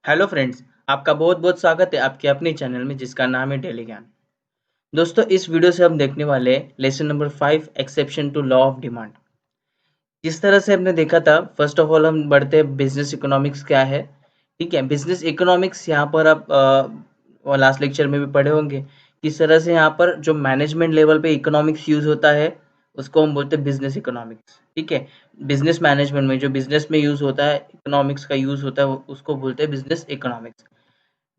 Hello friends, आपका बहुत बहुत स्वागत है आपके अपने चैनल में जिसका नाम है डेली ज्ञान। दोस्तों, इस वीडियो से हम देखने वाले हैं lesson number 5 exception to law of demand. जिस तरह से हमने देखा था, फर्स्ट ऑफ ऑल हम बढ़ते हैं बिजनेस इकोनॉमिक्स क्या है। ठीक है, बिजनेस इकोनॉमिक्स यहाँ पर आप लास्ट लेक्चर में भी पढ़े होंगे। किस तरह से यहाँ पर जो मैनेजमेंट लेवल पे इकोनॉमिक्स यूज होता है उसको हम बोलते हैं बिजनेस इकोनॉमिक्स। ठीक है, बिजनेस मैनेजमेंट में जो बिजनेस में यूज होता है, इकोनॉमिक्स का यूज होता है, उसको बोलते हैं business economics.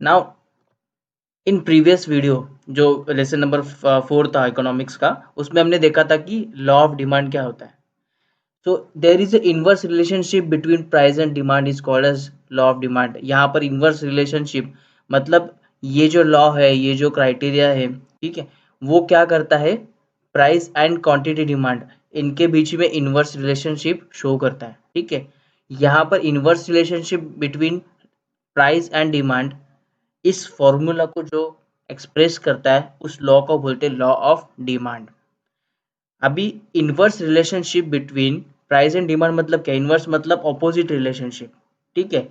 Now in previous video जो लेसन नंबर 4 था इकोनॉमिक्स का, उसमें हमने देखा था कि लॉ ऑफ डिमांड क्या होता है। So there is a inverse relationship between price and demand is called as law of demand. यहाँ पर इनवर्स रिलेशनशिप मतलब ये जो लॉ है, ये जो क्राइटेरिया है, ठीक है, वो क्या करता है, प्राइस एंड क्वांटिटी डिमांड इनके बीच में इनवर्स रिलेशनशिप शो करता है। ठीक है, यहाँ पर inverse relationship between price and demand, इस फॉर्मूला को जो एक्सप्रेस करता है उस लॉ को बोलते हैं लॉ ऑफ डिमांड। अभी inverse relationship between price and demand मतलब क्या? इनवर्स मतलब ऑपोजिट रिलेशनशिप। ठीक है,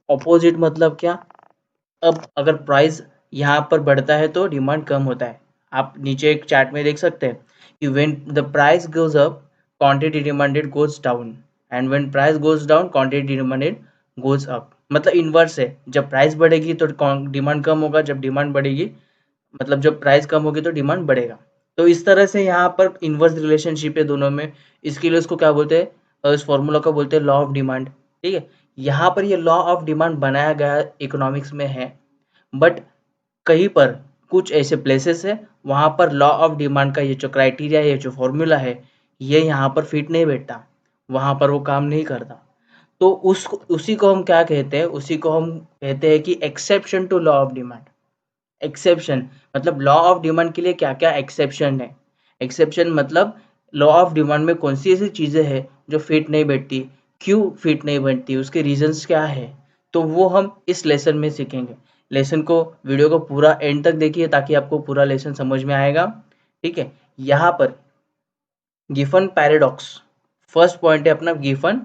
ऑपोजिट मतलब क्या? अब अगर प्राइस यहाँ पर बढ़ता है तो डिमांड कम होता है। आप नीचे एक चार्ट में देख सकते हैं कि when the price goes up quantity demanded goes down, and when price goes down quantity demanded goes up. मतलब इनवर्स है, जब प्राइस बढ़ेगी तो डिमांड कम होगा, जब डिमांड बढ़ेगी मतलब जब प्राइस कम होगी तो डिमांड बढ़ेगा। तो इस तरह से यहाँ पर इनवर्स रिलेशनशिप है दोनों में। इसके लिए उसको क्या बोलते हैं, इस फॉर्मूला को बोलते हैं लॉ ऑफ डिमांड। ठीक है, यहाँ पर ये लॉ ऑफ डिमांड बनाया गया इकोनॉमिक्स में है, बट कहीं पर कुछ ऐसे प्लेसेस है वहाँ पर लॉ ऑफ डिमांड का ये जो क्राइटेरिया है, ये जो फॉर्मूला है, ये यहाँ पर फिट नहीं बैठता, वहाँ पर वो काम नहीं करता। तो उसी को हम क्या कहते हैं, उसी को हम कहते हैं कि exception to law of demand. Exception मतलब लॉ ऑफ डिमांड के लिए क्या क्या एक्सेप्शन है। एक्सेप्शन मतलब लॉ ऑफ डिमांड में कौन सी ऐसी चीज़ें हैं जो फिट नहीं बैठती, क्यों फिट नहीं बैठती, उसके रीजंस क्या है, तो वो हम इस लेसन में सीखेंगे। लेसन को, वीडियो को पूरा एंड तक देखिए ताकि आपको पूरा लेसन समझ में आएगा। ठीक है, यहाँ पर गिफन पैराडॉक्स फर्स्ट पॉइंट है अपना, Giffen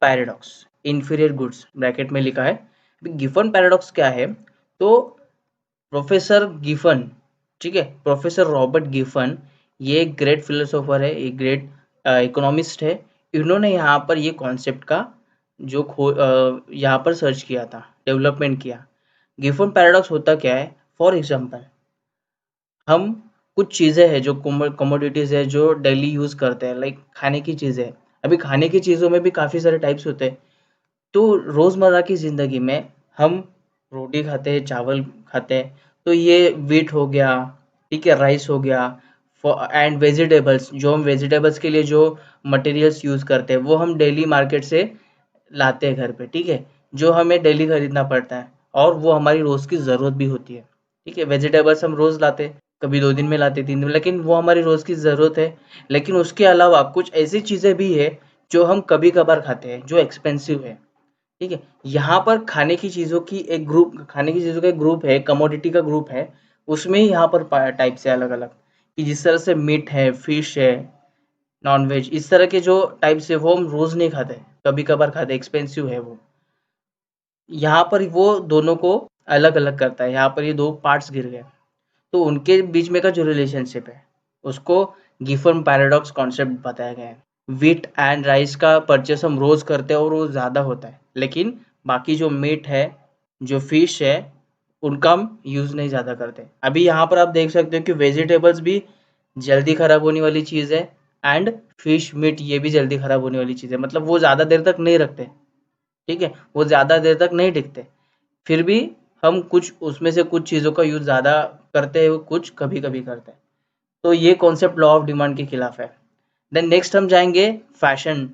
paradox inferior goods bracket में लिखा है। गिफन पैराडॉक्स क्या है? तो प्रोफेसर गिफन, ठीक है, प्रोफेसर रॉबर्ट गिफन, ये एक ग्रेट फिलोसोफर है, एक ग्रेट इकोनॉमिस्ट है। इन्होंने यहाँ पर ये कॉन्सेप्ट का जो यहाँ पर सर्च किया था, डेवलपमेंट किया। गिफन पैराडॉक्स होता क्या है? फॉर एग्जांपल, हम कुछ चीज़ें हैं जो कमोडिटीज़ है जो डेली यूज़ करते हैं, लाइक खाने की चीज़ें। अभी खाने की चीज़ों में भी काफ़ी सारे टाइप्स होते हैं। तो रोज़मर्रा की ज़िंदगी में हम रोटी खाते हैं, चावल खाते हैं, तो ये व्हीट हो गया, ठीक है, राइस हो गया, एंड वेजिटेबल्स, जो हम वेजिटेबल्स के लिए जो मटेरियल्स यूज़ करते हैं वो हम डेली मार्केट से लाते हैं घर पे। ठीक है, जो हमें डेली खरीदना पड़ता है और वो हमारी रोज़ की ज़रूरत भी होती है। ठीक है, वेजिटेबल्स हम रोज़ लाते हैं, कभी 2 दिन में लाते, 3 दिन में, लेकिन वो हमारी रोज़ की ज़रूरत है। लेकिन उसके अलावा कुछ ऐसी चीज़ें भी है जो हम कभी कभार खाते हैं, जो एक्सपेंसिव है। ठीक है, यहाँ पर खाने की चीज़ों की एक ग्रुप, खाने की चीज़ों का एक ग्रुप है, कमोडिटी का ग्रुप है। उसमें ही यहाँ पर टाइप्स है अलग अलग, कि जिस तरह से मीट है, फिश है, नॉन वेज, इस तरह के जो टाइप्स है वो हम रोज नहीं खाते, कभी कभार खाते, एक्सपेंसिव है वो। यहाँ पर वो दोनों को अलग अलग करता है, यहाँ पर ये दो पार्ट्स गिर गए, तो उनके बीच में का जो रिलेशनशिप है उसको गिफन पैराडॉक्स कॉन्सेप्ट बताया गया है। व्हीट एंड राइस का परचेस हम रोज करते हैं और वो ज़्यादा होता है, लेकिन बाकी जो मीट है, जो फिश है, उनका हम यूज़ नहीं ज़्यादा करते। अभी यहाँ पर आप देख सकते हो कि वेजिटेबल्स भी जल्दी खराब होने वाली चीज़ है, एंड फिश मीट ये भी जल्दी खराब होने वाली चीज़ है, मतलब वो ज़्यादा देर तक नहीं रखते। ठीक है, वो ज़्यादा देर तक नहीं टिकते, फिर भी हम कुछ उसमें से कुछ चीज़ों का यूज़ ज़्यादा करते हैं, कुछ कभी कभी करते हैं। तो ये कॉन्सेप्ट लॉ ऑफ डिमांड के खिलाफ है। देन नेक्स्ट हम जाएंगे फैशन।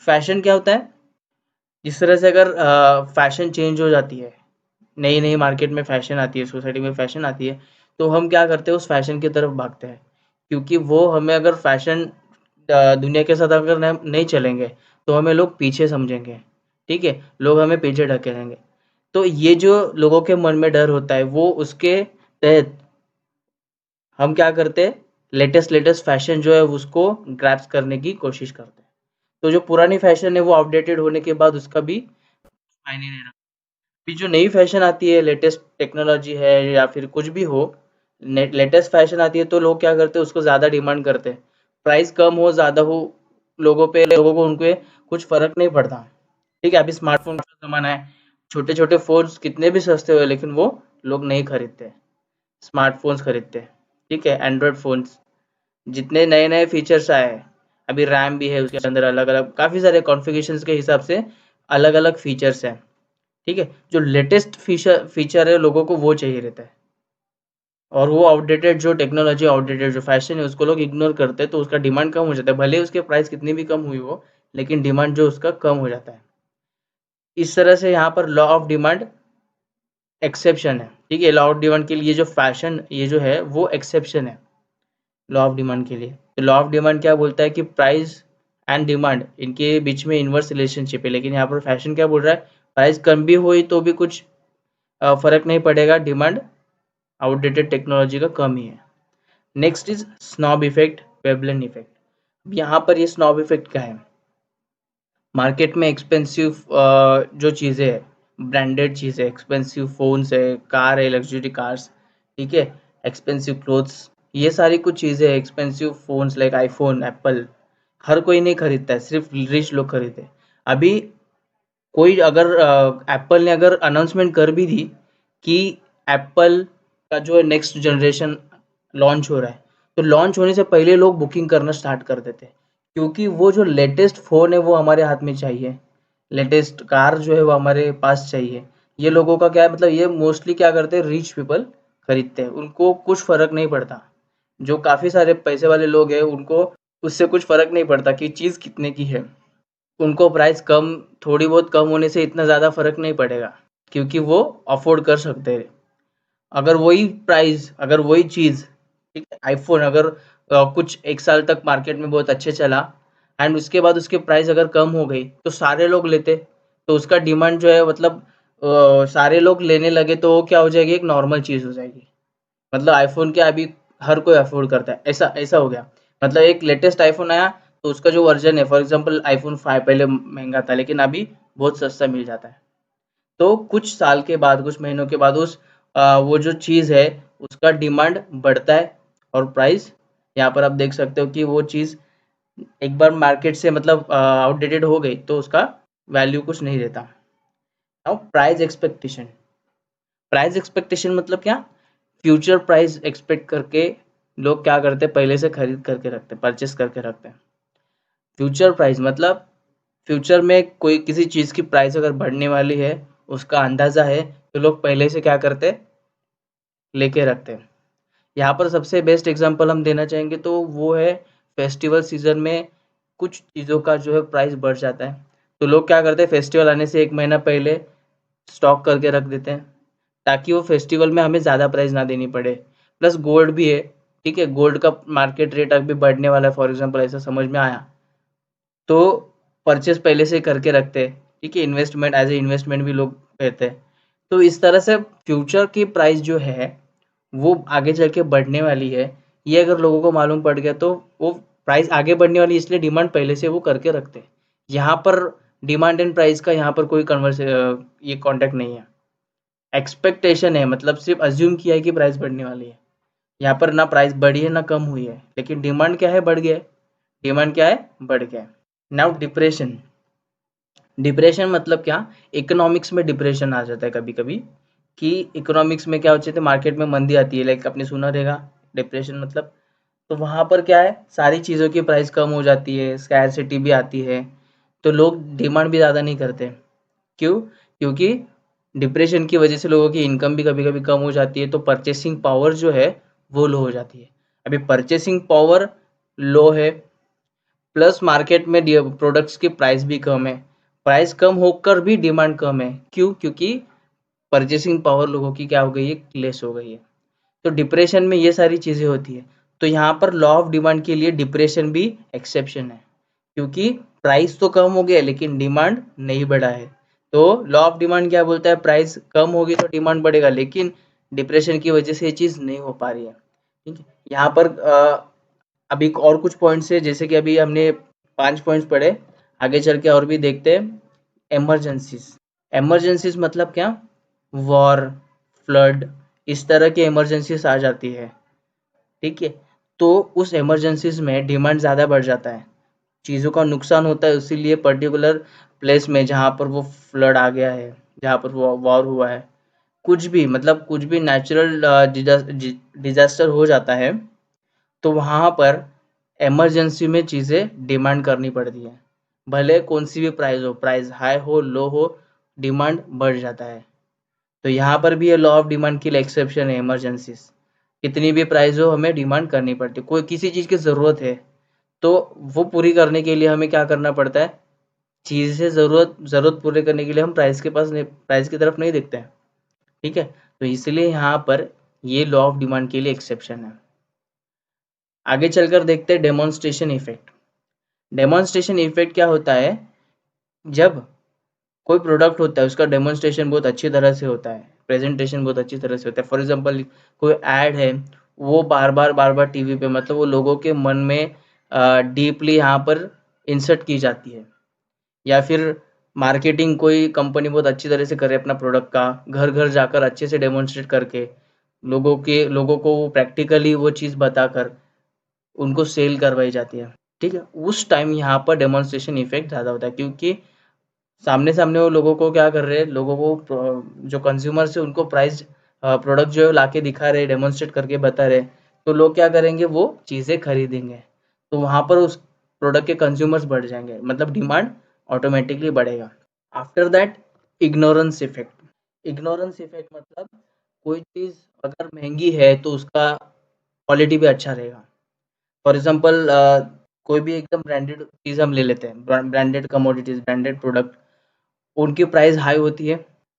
फैशन क्या होता है? जिस तरह से अगर फैशन चेंज हो जाती है, नई नई मार्केट में फैशन आती है, सोसाइटी में फैशन आती है, तो हम क्या करते हैं, उस फैशन की तरफ भागते हैं, क्योंकि वो हमें, अगर फैशन दुनिया के साथ अगर नहीं चलेंगे तो हमें लोग पीछे समझेंगे। ठीक है, लोग हमें पीछे ढकेलेंगे। तो ये जो लोगों के मन में डर होता है, वो उसके तहत हम क्या करते हैं, लेटेस्ट लेटेस्ट फैशन जो है उसको ग्रैब्स करने की कोशिश करते हैं। तो जो पुरानी फैशन है वो आउटडेटेड होने के बाद उसका भी मायने नहीं रखता। अभी जो नई फैशन आती है, लेटेस्ट टेक्नोलॉजी है या फिर कुछ भी हो, लेटेस्ट फैशन आती है तो लोग क्या करते हैं, उसको ज़्यादा डिमांड करते हैं। प्राइस कम हो ज़्यादा हो, लोगों को उनके कुछ फर्क नहीं पड़ता। ठीक है, अभी स्मार्टफोन का जमाना है, छोटे छोटे फोन्स कितने भी सस्ते हुए लेकिन वो लोग नहीं खरीदते, स्मार्टफोन्स खरीदते हैं। ठीक है, एंड्रॉयड फोन्स जितने नए नए फीचर्स आए हैं, अभी रैम भी है उसके अंदर, अलग अलग काफ़ी सारे कॉन्फ़िगरेशंस के हिसाब से अलग अलग फीचर्स हैं। ठीक है, जो लेटेस्ट फीचर फीचर है लोगों को वो चाहिए रहता है, और वो आउटडेटेड जो टेक्नोलॉजी, आउटडेटेड जो फैशन है उसको लोग इग्नोर करते हैं, तो उसका डिमांड कम हो जाता है, भले उसके प्राइस कितनी भी कम हुई हो, लेकिन डिमांड जो उसका कम हो जाता है। इस तरह से यहाँ पर लॉ ऑफ डिमांड एक्सेप्शन है। ठीक है, लॉ ऑफ डिमांड के लिए जो फैशन ये जो है वो एक्सेप्शन है लॉ ऑफ डिमांड के लिए। तो लॉ ऑफ डिमांड क्या बोलता है कि प्राइस एंड डिमांड इनके बीच में इनवर्स रिलेशनशिप है, लेकिन यहाँ पर फैशन क्या बोल रहा है, प्राइस कम भी हुई तो भी कुछ फर्क नहीं पड़ेगा, डिमांड आउटडेटेड टेक्नोलॉजी का कम ही है। Next is snob effect, Veblen effect. यहाँ पर ये स्नॉब इफेक्ट क्या है, मार्केट में एक्सपेंसिव जो चीज़ें हैं, ब्रांडेड चीज़ें, एक्सपेंसिव फ़ोन्स है, कार है, लग्जरी कार्स, ठीक है, एक्सपेंसिव क्लोथ्स, ये सारी कुछ चीज़ें हैं, expensive phones like iPhone, Apple, हर कोई नहीं खरीदता है, सिर्फ रिच लोग खरीदते हैं। अभी कोई अगर एप्पल ने अगर अनाउंसमेंट कर भी दी कि एप्पल का जो है नेक्स्ट जनरेशन लॉन्च हो रहा है, तो लॉन्च होने से पहले लोग बुकिंग करना स्टार्ट कर देते हैं, क्योंकि वो जो लेटेस्ट फ़ोन है वो हमारे हाथ में चाहिए, लेटेस्ट कार जो है वो हमारे पास चाहिए। ये लोगों का क्या है, मतलब ये मोस्टली क्या करते हैं, रिच पीपल खरीदते हैं, उनको कुछ फ़र्क नहीं पड़ता। जो काफ़ी सारे पैसे वाले लोग हैं उनको उससे कुछ फ़र्क नहीं पड़ता कि चीज़ कितने की है, उनको प्राइस कम, थोड़ी बहुत कम होने से इतना ज़्यादा फ़र्क नहीं पड़ेगा, क्योंकि वो अफ़ोर्ड कर सकते हैं। अगर वही प्राइस, अगर वही चीज़, ठीक है, आईफ़ोन अगर कुछ 1 साल तक मार्केट में बहुत अच्छे चला एंड उसके बाद उसकी प्राइस अगर कम हो गई, तो सारे लोग लेते, तो उसका डिमांड जो है मतलब सारे लोग लेने लगे तो वो क्या हो जाएगी, एक नॉर्मल चीज़ हो जाएगी। मतलब आईफ़ोन क्या अभी हर कोई अफ़ोर्ड करता है, ऐसा ऐसा हो गया। मतलब एक लेटेस्ट आईफ़ोन आया, तो उसका जो वर्ज़न है, फॉर एग्ज़ाम्पल आईफ़ोन 5 पहले महँगा था, लेकिन अभी बहुत सस्ता मिल जाता है। तो कुछ साल के बाद, कुछ महीनों के बाद उस वो जो चीज़ है उसका डिमांड बढ़ता है, और प्राइस, यहाँ पर आप देख सकते हो कि वो चीज़ एक बार मार्केट से मतलब आउटडेटेड हो गई तो उसका वैल्यू कुछ नहीं रहता। नाउ प्राइस एक्सपेक्टेशन मतलब क्या, फ्यूचर प्राइस एक्सपेक्ट करके लोग क्या करते हैं, पहले से खरीद करके रखते हैं, परचेस करके रखते हैं। फ्यूचर प्राइस मतलब फ्यूचर में कोई किसी चीज़ की प्राइस अगर बढ़ने वाली है, उसका अंदाज़ा है, तो लोग पहले से क्या करते हैं, लेके रखते हैं। यहाँ पर सबसे बेस्ट एग्जांपल हम देना चाहेंगे तो वो है फेस्टिवल सीजन में कुछ चीज़ों का जो है प्राइस बढ़ जाता है, तो लोग क्या करते हैं, फेस्टिवल आने से 1 महीना पहले स्टॉक करके रख देते हैं, ताकि वो फेस्टिवल में हमें ज़्यादा प्राइस ना देनी पड़े। प्लस गोल्ड भी है, ठीक है, गोल्ड का मार्केट रेट अभी बढ़ने वाला है, फॉर एग्जांपल ऐसा समझ में आया, तो परचेस पहले से करके रखते हैं। ठीक है, इन्वेस्टमेंट एज ए इन्वेस्टमेंट भी लोग कहते हैं। तो इस तरह से फ्यूचर की प्राइस जो है वो आगे चल के बढ़ने वाली है, ये अगर लोगों को मालूम पड़ गया तो वो प्राइस आगे बढ़ने वाली है, इसलिए डिमांड पहले से वो करके रखते हैं। यहाँ पर डिमांड एंड प्राइस का यहाँ पर कोई ये कॉन्टेक्ट नहीं है, एक्सपेक्टेशन है, मतलब सिर्फ अज्यूम किया है कि प्राइस बढ़ने वाली है। यहाँ पर ना प्राइस बढ़ी है ना कम हुई है, लेकिन डिमांड क्या है, बढ़ गया है, डिमांड क्या है, बढ़ गया है। नाउ डिप्रेशन, डिप्रेशन मतलब क्या, इकोनॉमिक्स में डिप्रेशन आ जाता है कभी कभी, कि इकोनॉमिक्स में क्या होता है, मार्केट में मंदी आती है, लाइक आपने सुना रहेगा डिप्रेशन मतलब, तो वहाँ पर क्या है, सारी चीज़ों की प्राइस कम हो जाती है, स्कैरसिटी भी आती है, तो लोग डिमांड भी ज़्यादा नहीं करते। क्यों, क्योंकि डिप्रेशन की वजह से लोगों की इनकम भी कभी कभी कम हो जाती है, तो परचेसिंग पावर जो है वो लो हो जाती है। अभी परचेसिंग पावर लो है, प्लस मार्केट में प्रोडक्ट्स की प्राइस भी कम है, प्राइस कम होकर भी डिमांड कम है, क्यों, क्योंकि परचेसिंग पावर लोगों की क्या हो गई है, लेस हो गई है। तो डिप्रेशन में ये सारी चीज़ें होती है, तो यहाँ पर लॉ ऑफ डिमांड के लिए डिप्रेशन भी एक्सेप्शन है, क्योंकि प्राइस तो कम हो गया लेकिन डिमांड नहीं बढ़ा है। तो लॉ ऑफ डिमांड क्या बोलता है, प्राइस कम होगी तो डिमांड बढ़ेगा, लेकिन डिप्रेशन की वजह से ये चीज़ नहीं हो पा रही है। ठीक है, यहाँ पर अभी और कुछ पॉइंट्स है, जैसे कि अभी हमने 5 पॉइंट्स पढ़े, आगे चल के और भी देखते हैं। इमरजेंसीज, इमरजेंसीज मतलब क्या, वॉर, फ्लड, इस तरह की इमरजेंसीज आ जाती है, ठीक है, तो उस इमरजेंसीज में डिमांड ज़्यादा बढ़ जाता है, चीज़ों का नुकसान होता है, इसीलिए पर्टिकुलर प्लेस में जहाँ पर वो फ्लड आ गया है, जहाँ पर वो वॉर हुआ है, कुछ भी मतलब कुछ भी नेचुरल डिजास्टर हो जाता है, तो वहाँ पर इमरजेंसी में चीज़ें डिमांड करनी पड़ती है, भले कौन सी भी प्राइस हो, प्राइस हाई हो लो हो, डिमांड बढ़ जाता है। तो यहाँ पर भी ये लॉ ऑफ डिमांड के लिए एक्सेप्शन है, इमरजेंसीज कितनी भी प्राइस हो हमें डिमांड करनी पड़ती है, कोई किसी चीज़ की ज़रूरत है तो वो पूरी करने के लिए हमें क्या करना पड़ता है, चीज़ से ज़रूरत पूरी करने के लिए हम प्राइस के पास नहीं, प्राइस की तरफ नहीं देखते हैं, ठीक है, तो इसलिए यहाँ पर ये लॉ ऑफ डिमांड के लिए एक्सेप्शन है। आगे चलकर देखते हैं डेमोन्स्ट्रेशन इफेक्ट। डेमोन्स्ट्रेशन इफेक्ट क्या होता है, जब कोई प्रोडक्ट होता है उसका डेमोन्स्ट्रेशन बहुत अच्छी तरह से होता है, प्रेजेंटेशन बहुत अच्छी तरह से होता है, फॉर एग्जांपल कोई ऐड है, वो बार बार टीवी पे मतलब वो लोगों के मन में डीपली यहाँ पर इंसर्ट की जाती है, या फिर मार्केटिंग कोई कंपनी बहुत अच्छी तरह से करे अपना प्रोडक्ट का, घर घर जाकर अच्छे से डेमोन्स्ट्रेट करके लोगों को प्रैक्टिकली वो चीज़ बताकर उनको सेल करवाई जाती है, ठीक है, उस टाइम यहाँ पर डेमोन्स्ट्रेशन इफेक्ट ज़्यादा होता है, क्योंकि सामने सामने वो लोगों को क्या कर रहे हैं, लोगों को जो कंज्यूमर्स है उनको प्राइस प्रोडक्ट जो है लाके दिखा रहे, डेमोन्स्ट्रेट करके बता रहे, तो लोग क्या करेंगे, वो चीज़ें खरीदेंगे, तो वहाँ पर उस प्रोडक्ट के कंज्यूमर्स बढ़ जाएंगे, मतलब डिमांड ऑटोमेटिकली बढ़ेगा। After that ignorance effect. Ignorance effect मतलब कोई चीज़ अगर महंगी है तो उसका क्वालिटी भी अच्छा रहेगा, फॉर एग्जांपल कोई भी एकदम ब्रांडेड चीज़ हम ले लेते हैं, ब्रांडेड कमोडिटीज, ब्रांडेड प्रोडक्ट, उनकी प्राइस हाई होती है,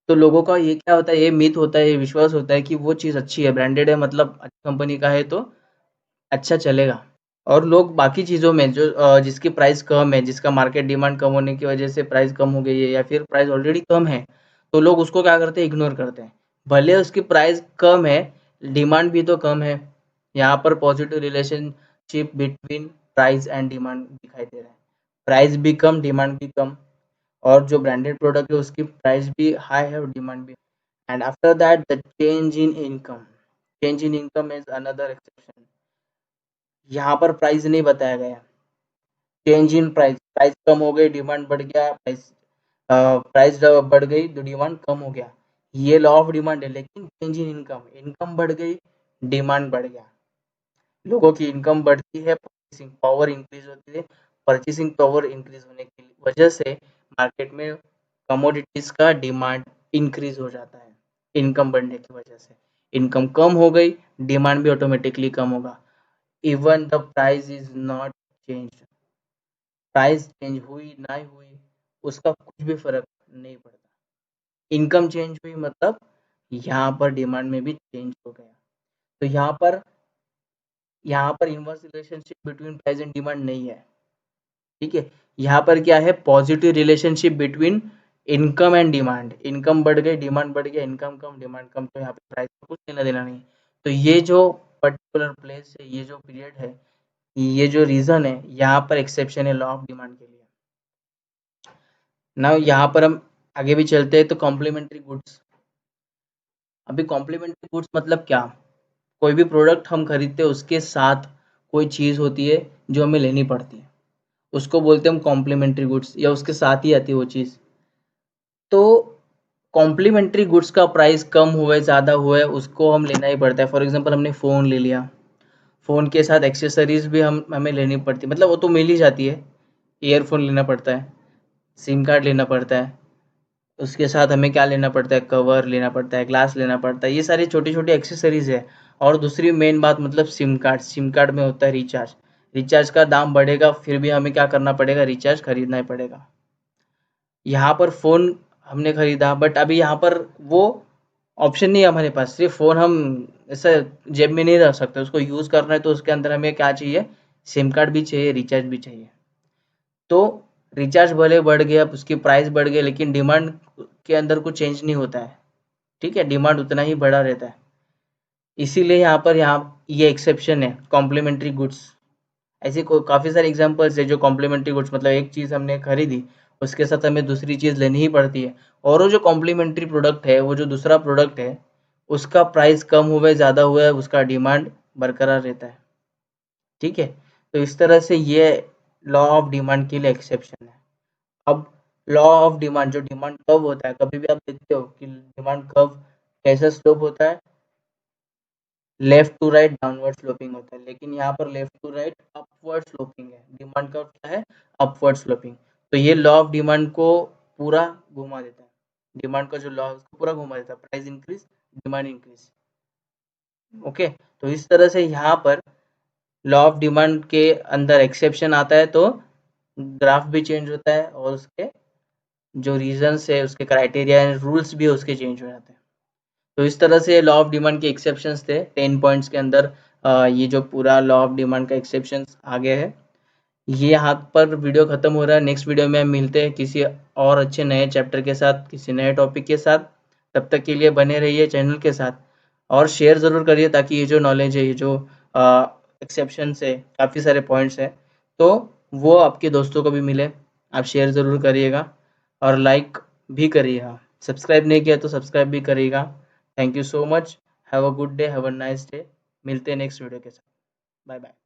तो लोगों का ये क्या होता है, ये मिथ होता है, ये विश्वास होता है कि वो चीज़ अच्छी है, ब्रांडेड है मतलब अच्छी कंपनी का है तो अच्छा चलेगा, और लोग बाकी चीज़ों में जो जिसकी प्राइस कम है, जिसका मार्केट डिमांड कम होने की वजह से प्राइस कम हो गई है, या फिर प्राइस ऑलरेडी कम है, तो लोग उसको क्या करते हैं, इग्नोर करते हैं, भले उसकी प्राइस कम है, डिमांड भी तो कम है, यहाँ पर positive relationship between price and demand दिखाई दे रहा है, प्राइस भी कम, डिमांड भी कम, और जो ब्रांडेड प्रोडक्ट है उसकी प्राइस भी हाई है और डिमांड भी। And after that the change in income is another exception. यहाँ पर प्राइस नहीं बताया गया, चेंज इन प्राइस, प्राइस कम हो गई डिमांड बढ़ गया, प्राइस बढ़ गई तो डिमांड कम हो गया, ये लॉ ऑफ डिमांड है, लेकिन चेंज इन इनकम, इनकम बढ़ गई, डिमांड बढ़ गया, लोगों की इनकम बढ़ती है, परचेसिंग पावर इंक्रीज होती है, परचेसिंग पावर इंक्रीज होने की वजह से मार्केट में कमोडिटीज का डिमांड इंक्रीज हो जाता है, इनकम बढ़ने की वजह से, इनकम कम हो गई, डिमांड भी ऑटोमेटिकली कम होगा, even the price is not change, price change हुई ना हुई उसका कुछ भी फर्क नहीं पड़ता, इनकम चेंज हुई मतलब यहाँ पर डिमांड में भी चेंज हो गया, तो यहाँ पर inverse relationship between price and demand नहीं है, ठीक है, यहाँ पर क्या है, positive relationship between income and demand, income बढ़ गई डिमांड बढ़ गया, इनकम कम डिमांड कम, तो यहाँ पे प्राइस का कुछ लेना देना नहीं, तो ये जो पर्टिकुलर प्लेस है, ये जो पीरियड है, ये जो रीजन है, यहाँ पर एक्सेप्शन है लॉ ऑफ डिमांड के लिए। ना यहाँ पर हम आगे भी चलते हैं, तो कॉम्प्लीमेंट्री गुड्स। अभी कॉम्प्लीमेंट्री गुड्स मतलब क्या, कोई भी प्रोडक्ट हम खरीदते हैं उसके साथ कोई चीज़ होती है जो हमें लेनी पड़ती है, उसको बोलते हैं हम कॉम्प्लीमेंट्री गुड्स, या उसके साथ ही आती है वो चीज़, तो कॉम्प्लीमेंट्री गुड्स का प्राइस कम हुआ है ज़्यादा हुआ है उसको हम लेना ही पड़ता है, फॉर एग्जांपल हमने फ़ोन ले लिया, फ़ोन के साथ एक्सेसरीज भी हमें लेनी पड़ती है, मतलब वो तो मिल ही जाती है, ईयरफोन लेना पड़ता है, सिम कार्ड लेना पड़ता है, उसके साथ हमें क्या लेना पड़ता है, कवर लेना पड़ता है, ग्लास लेना पड़ता है, ये सारी छोटी छोटी एक्सेसरीज है, और दूसरी मेन बात मतलब सिम कार्ड, सिम कार्ड में होता है रिचार्ज, रिचार्ज का दाम बढ़ेगा फिर भी हमें क्या करना पड़ेगा, रिचार्ज खरीदना ही पड़ेगा, यहाँ पर फ़ोन हमने खरीदा बट अभी यहाँ पर वो ऑप्शन नहीं है हमारे पास, सिर्फ फ़ोन हम ऐसा जेब में नहीं रख सकते, उसको यूज़ करना है तो उसके अंदर हमें क्या चाहिए, सिम कार्ड भी चाहिए, रिचार्ज भी चाहिए, तो रिचार्ज भले बढ़ गया, उसकी प्राइस बढ़ गई, लेकिन डिमांड के अंदर कुछ चेंज नहीं होता है, ठीक है, डिमांड उतना ही बढ़ा रहता है, इसीलिए यहाँ ये एक्सेप्शन है कॉम्प्लीमेंट्री गुड्स। ऐसे काफ़ी सारे एग्जांपल्स है जो कॉम्प्लीमेंट्री गुड्स मतलब एक चीज़ हमने खरीदी उसके साथ हमें दूसरी चीज़ लेनी ही पड़ती है। और वो जो कॉम्प्लीमेंट्री प्रोडक्ट है, वो जो दूसरा प्रोडक्ट है, उसका प्राइस कम हुए ज़्यादा हुए उसका डिमांड बरकरार रहता है। ठीक है, तो इस तरह से ये लॉ ऑफ डिमांड के लिए एक्सेप्शन है। अब लॉ ऑफ डिमांड, जो डिमांड कर्व होता है, कभी भी आप देखते हो कि डिमांड कर्व कैसा स्लोप होता है, left to right downward sloping होता है, लेकिन यहाँ पर left to right upward sloping है। डिमांड कर्व क्या है? Upward sloping. तो ये लॉ ऑफ डिमांड को पूरा घुमा देता है, डिमांड का जो लॉ है उसको पूरा घुमा देता है, price increase demand increase. Okay, तो इस तरह से यहाँ पर लॉ ऑफ डिमांड के अंदर एक्सेप्शन आता है तो ग्राफ भी चेंज होता है और उसके जो रीजंस है, उसके क्राइटेरिया एंड रूल्स भी उसके चेंज हो जाते हैं। तो इस तरह से लॉ ऑफ डिमांड के एक्सेप्शंस थे 10 पॉइंट्स के अंदर। ये जो पूरा लॉ ऑफ डिमांड का एक्सेप्शंस आ गया है। ये यहाँ पर वीडियो खत्म हो रहा है। नेक्स्ट वीडियो में हम मिलते हैं किसी और अच्छे नए चैप्टर के साथ, किसी नए टॉपिक के साथ। तब तक के लिए बने रहिए चैनल के साथ और शेयर ज़रूर करिए, ताकि ये जो नॉलेज है, ये जो एक्सेप्शंस है, काफ़ी सारे पॉइंट्स हैं, तो वो आपके दोस्तों को भी मिले। आप शेयर ज़रूर करिएगा और लाइक भी करिएगा। सब्सक्राइब नहीं किया तो सब्सक्राइब भी करिएगा। Thank you so much. Have a good day, have a nice day. मिलते हैं नेक्स्ट वीडियो के साथ। Bye bye.